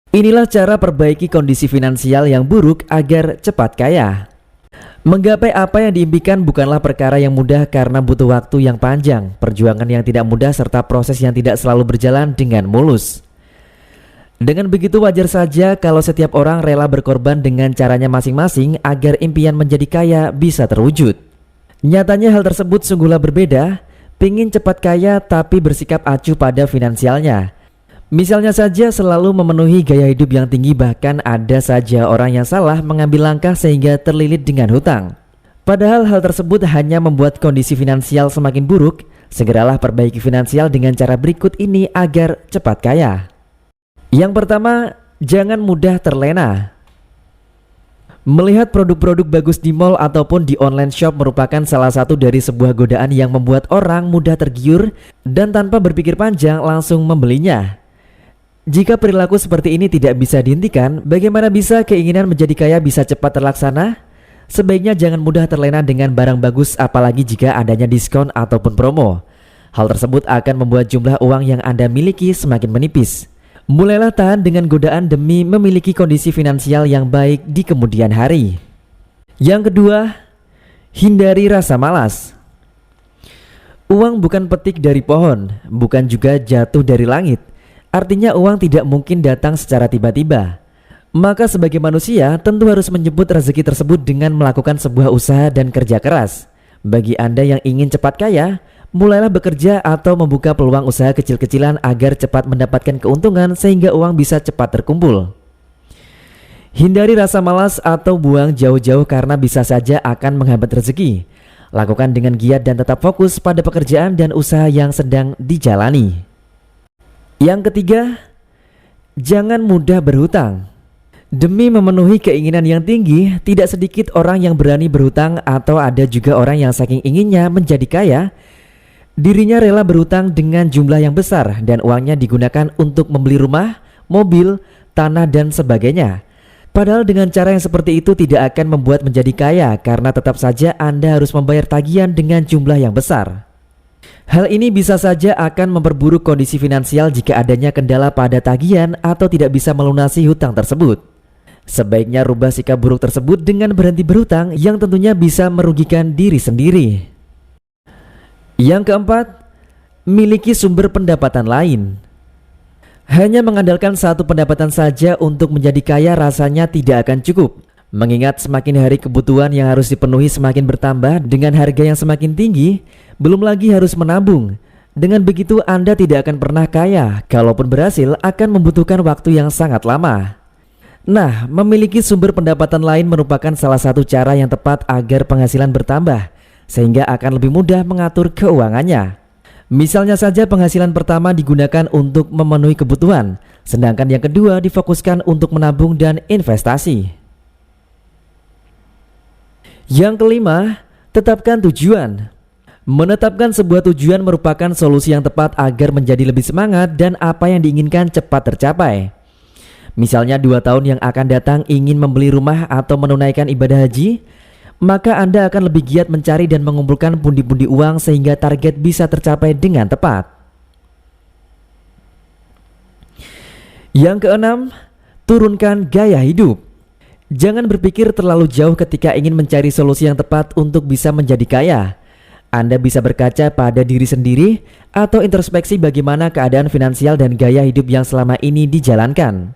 Inilah cara perbaiki kondisi finansial yang buruk agar cepat kaya. Menggapai apa yang diimpikan bukanlah perkara yang mudah karena butuh waktu yang panjang, perjuangan yang tidak mudah, serta proses yang tidak selalu berjalan dengan mulus. Dengan begitu wajar saja kalau setiap orang rela berkorban dengan caranya masing-masing agar impian menjadi kaya bisa terwujud. Nyatanya hal tersebut sungguhlah berbeda, pingin cepat kaya tapi bersikap acuh pada finansialnya. Misalnya saja selalu memenuhi gaya hidup yang tinggi, bahkan ada saja orang yang salah mengambil langkah sehingga terlilit dengan hutang. Padahal hal tersebut hanya membuat kondisi finansial semakin buruk. Segeralah perbaiki finansial dengan cara berikut ini agar cepat kaya. Yang pertama, jangan mudah terlena. Melihat produk-produk bagus di mall ataupun di online shop merupakan salah satu dari sebuah godaan yang membuat orang mudah tergiur dan tanpa berpikir panjang langsung membelinya. Jika perilaku seperti ini tidak bisa dihentikan, bagaimana bisa keinginan menjadi kaya bisa cepat terlaksana? Sebaiknya jangan mudah terlena dengan barang bagus, apalagi jika adanya diskon ataupun promo. Hal tersebut akan membuat jumlah uang yang Anda miliki semakin menipis. Mulailah tahan dengan godaan demi memiliki kondisi finansial yang baik di kemudian hari. Yang kedua, hindari rasa malas. Uang bukan petik dari pohon, bukan juga jatuh dari langit. Artinya uang tidak mungkin datang secara tiba-tiba. Maka sebagai manusia tentu harus menyebut rezeki tersebut dengan melakukan sebuah usaha dan kerja keras. Bagi Anda yang ingin cepat kaya, mulailah bekerja atau membuka peluang usaha kecil-kecilan agar cepat mendapatkan keuntungan sehingga uang bisa cepat terkumpul. Hindari rasa malas atau buang jauh-jauh karena bisa saja akan menghambat rezeki. Lakukan dengan giat dan tetap fokus pada pekerjaan dan usaha yang sedang dijalani. Yang ketiga, jangan mudah berhutang. Demi memenuhi keinginan yang tinggi, tidak sedikit orang yang berani berhutang, atau ada juga orang yang saking inginnya menjadi kaya, dirinya rela berhutang dengan jumlah yang besar dan uangnya digunakan untuk membeli rumah, mobil, tanah dan sebagainya. Padahal dengan cara yang seperti itu tidak akan membuat menjadi kaya karena tetap saja Anda harus membayar tagihan dengan jumlah yang besar. Hal ini bisa saja akan memperburuk kondisi finansial jika adanya kendala pada tagihan atau tidak bisa melunasi hutang tersebut. Sebaiknya rubah sikap buruk tersebut dengan berhenti berhutang yang tentunya bisa merugikan diri sendiri. Yang keempat, miliki sumber pendapatan lain. Hanya mengandalkan satu pendapatan saja untuk menjadi kaya rasanya tidak akan cukup. Mengingat semakin hari kebutuhan yang harus dipenuhi semakin bertambah dengan harga yang semakin tinggi, belum lagi harus menabung. Dengan begitu Anda tidak akan pernah kaya, kalaupun berhasil akan membutuhkan waktu yang sangat lama. Nah, memiliki sumber pendapatan lain merupakan salah satu cara yang tepat agar penghasilan bertambah, sehingga akan lebih mudah mengatur keuangannya. Misalnya saja penghasilan pertama digunakan untuk memenuhi kebutuhan, sedangkan yang kedua difokuskan untuk menabung dan investasi. Yang kelima, tetapkan tujuan. Menetapkan sebuah tujuan merupakan solusi yang tepat agar menjadi lebih semangat dan apa yang diinginkan cepat tercapai. Misalnya 2 tahun yang akan datang ingin membeli rumah atau menunaikan ibadah haji, maka Anda akan lebih giat mencari dan mengumpulkan pundi-pundi uang sehingga target bisa tercapai dengan tepat. Yang keenam, turunkan gaya hidup. Jangan berpikir terlalu jauh ketika ingin mencari solusi yang tepat untuk bisa menjadi kaya. Anda bisa berkaca pada diri sendiri atau introspeksi bagaimana keadaan finansial dan gaya hidup yang selama ini dijalankan.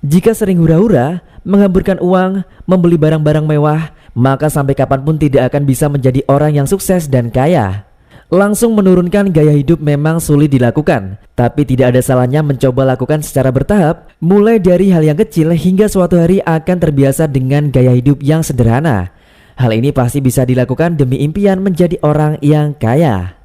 Jika sering hura-hura, menghamburkan uang, membeli barang-barang mewah, maka sampai kapanpun tidak akan bisa menjadi orang yang sukses dan kaya. Langsung menurunkan gaya hidup memang sulit dilakukan, tapi tidak ada salahnya mencoba lakukan secara bertahap, mulai dari hal yang kecil hingga suatu hari akan terbiasa dengan gaya hidup yang sederhana. Hal ini pasti bisa dilakukan demi impian menjadi orang yang kaya.